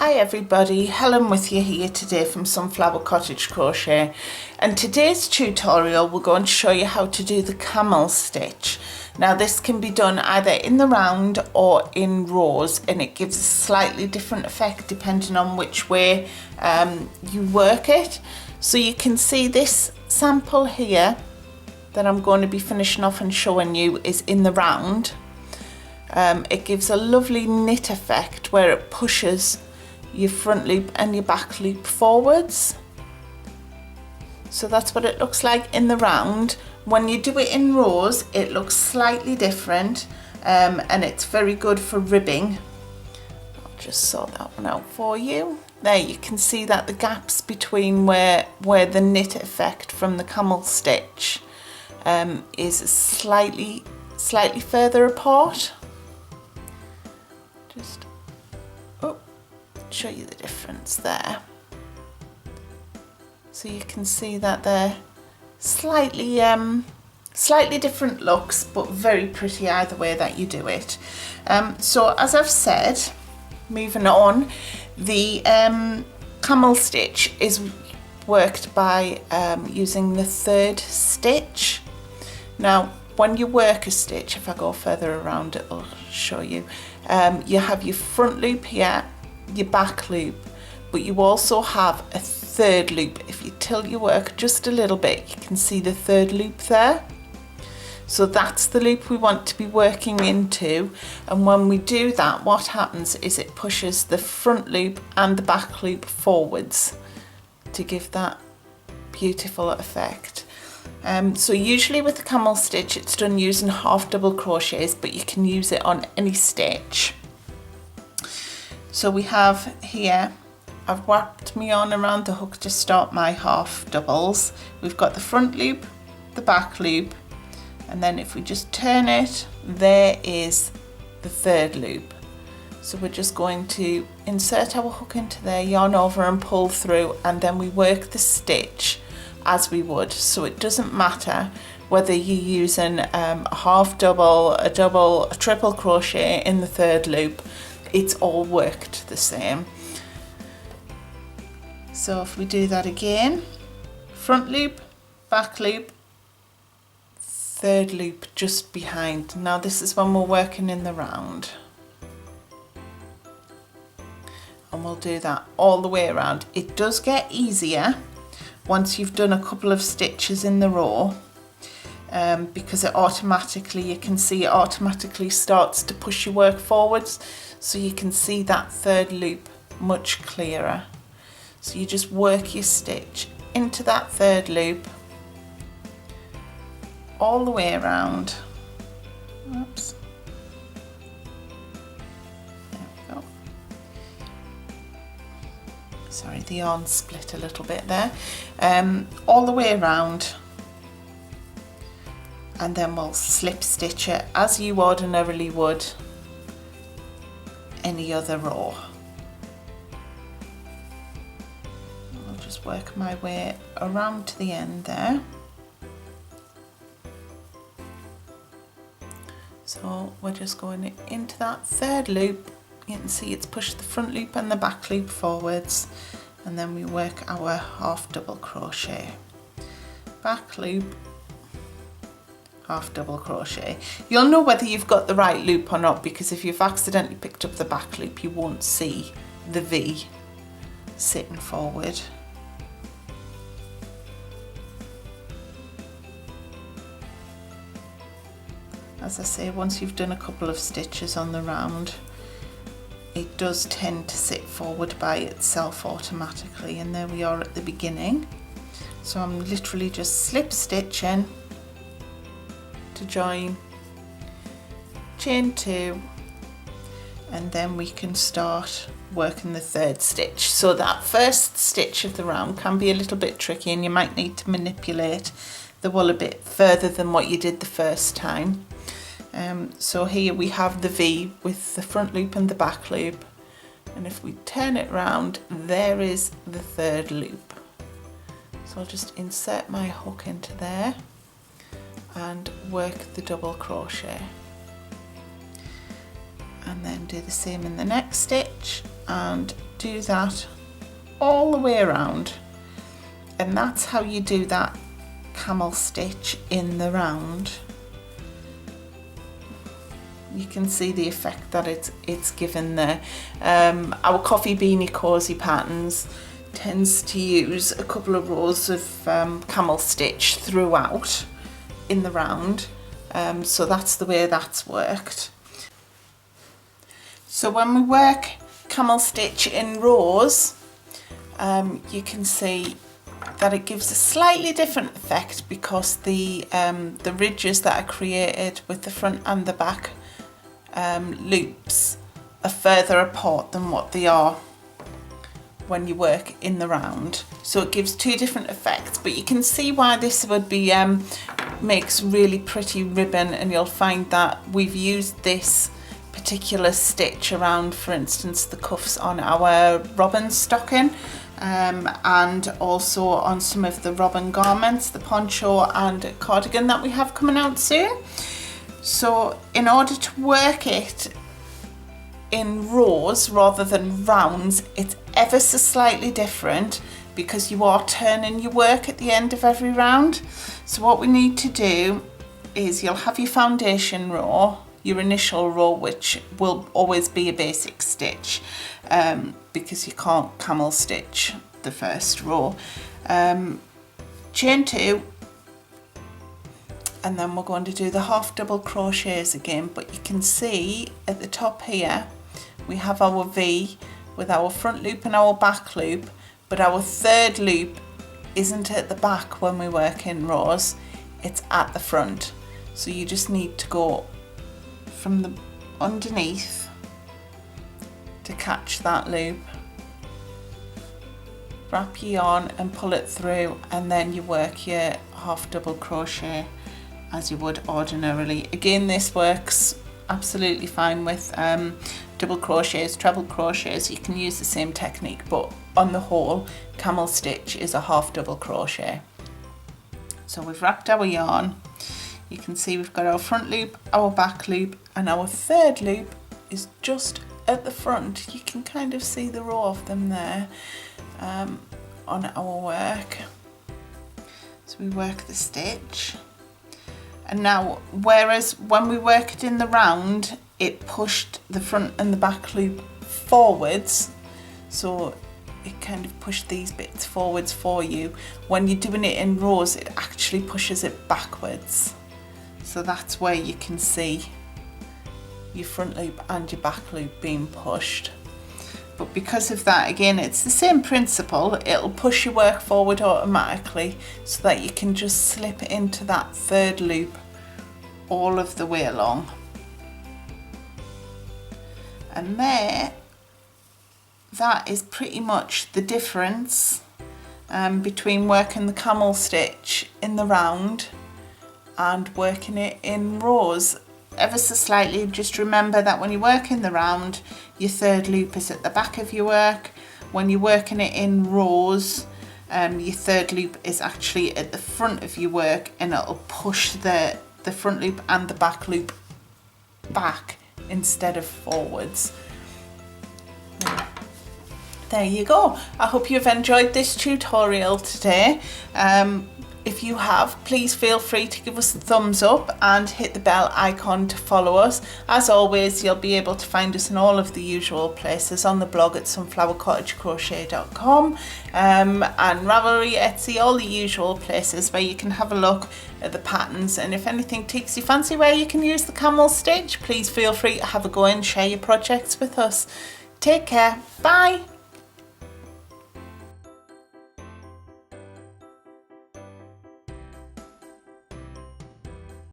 Hi everybody, Helen with you here today from Sunflower Cottage Crochet, and today's tutorial we're going to show you how to do the camel stitch. Now this can be done either in the round or in rows, and it gives a slightly different effect depending on which way you work it. So you can see this sample here that I'm going to be finishing off and showing you is in the round. It gives a lovely knit effect where it pushes your front loop and your back loop forwards. So that's what it looks like in the round. When you do it in rows, it looks slightly different, and it's very good for ribbing. I'll just sort that one out for you. There you can see that the gaps between where the knit effect from the camel stitch is slightly further apart. Just show you the difference there. So you can see that they're slightly different looks, but very pretty either way that you do it. So as I've said, moving on, the camel stitch is worked by using the third stitch. Now when you work a stitch, if I go further around it'll show you, you have your front loop here, your back loop, but you also have a third loop. If you tilt your work just a little bit, you can see the third loop there. So that's the loop we want to be working into, and when we do that, what happens is it pushes the front loop and the back loop forwards to give that beautiful effect. So usually with the camel stitch it's done using half double crochets, but you can use it on any stitch. So we have here, I've wrapped my yarn around the hook to start my half doubles. We've got the front loop, the back loop, and then if we just turn it, there is the third loop. So we're just going to insert our hook into there, yarn over and pull through, and then we work the stitch as we would. So it doesn't matter whether you're using a half double, a double, a triple crochet in the third loop, it's all worked the same. So if we do that again, front loop, back loop, third loop just behind. Now this is when we're working in the round, and we'll do that all the way around. It does get easier once you've done a couple of stitches in the row, because it automatically, you can see it automatically starts to push your work forwards, so you can see that third loop much clearer. So you just work your stitch into that third loop all the way around. Oops. There we go. Sorry, the yarn split a little bit there. All the way around, and then we'll slip stitch it as you ordinarily would any other row. I'll just work my way around to the end there. So we're just going into that third loop. You can see it's pushed the front loop and the back loop forwards, and then we work our half double crochet, back loop, half double crochet. You'll know whether you've got the right loop or not, because if you've accidentally picked up the back loop you won't see the V sitting forward. As I say, once you've done a couple of stitches on the round, it does tend to sit forward by itself automatically, and there we are at the beginning. So I'm literally just slip stitching to join, chain 2, and then we can start working the third stitch. So that first stitch of the round can be a little bit tricky, and you might need to manipulate the wool a bit further than what you did the first time. So here we have the V with the front loop and the back loop, and if we turn it round, there is the third loop. So I'll just insert my hook into there and work the double crochet, and then do the same in the next stitch and do that all the way around, and that's how you do that camel stitch in the round. You can see the effect that it's given there. Our Coffee Beanie Cozy Patterns tends to use a couple of rows of camel stitch throughout in the round, so that's the way that's worked. So when we work camel stitch in rows, you can see that it gives a slightly different effect because the ridges that are created with the front and the back loops are further apart than what they are when you work in the round. So it gives two different effects, but you can see why this would be makes really pretty ribbon, and you'll find that we've used this particular stitch around, for instance, the cuffs on our robin stocking, and also on some of the robin garments, the poncho and cardigan that we have coming out soon. So in order to work it in rows rather than rounds, it's ever so slightly different because you are turning your work at the end of every round. So what we need to do is, you'll have your foundation row, your initial row, which will always be a basic stitch because you can't camel stitch the first row. Chain 2, and then we're going to do the half double crochets again, but you can see at the top here we have our V with our front loop and our back loop, but our third loop isn't at the back when we work in rows, it's at the front. So you just need to go from the underneath to catch that loop, wrap your yarn and pull it through, and then you work your half double crochet as you would ordinarily. Again, this works absolutely fine with double crochets, treble crochets. You can use the same technique, but on the whole, camel stitch is a half double crochet. So we've wrapped our yarn. You can see we've got our front loop, our back loop, and our third loop is just at the front. You can kind of see the row of them there on our work. So we work the stitch. And now, whereas when we worked in the round, it pushed the front and the back loop forwards, so it kind of pushed these bits forwards for you. When you're doing it in rows, it actually pushes it backwards. So that's where you can see your front loop and your back loop being pushed. But because of that, again, it's the same principle. It'll push your work forward automatically so that you can just slip into that third loop all of the way along. And there, that is pretty much the difference between working the camel stitch in the round and working it in rows. Ever so slightly, just remember that when you work in the round, your third loop is at the back of your work. When you're working it in rows, your third loop is actually at the front of your work, and it'll push the front loop and the back loop back instead of forwards. There you go. I hope you've enjoyed this tutorial today. If you have, please feel free to give us a thumbs up and hit the bell icon to follow us. As always, you'll be able to find us in all of the usual places, on the blog at sunflowercottagecrochet.com, and Ravelry, Etsy, all the usual places where you can have a look at the patterns. And if anything takes your fancy where you can use the camel stitch, please feel free to have a go and share your projects with us. Take care. Bye.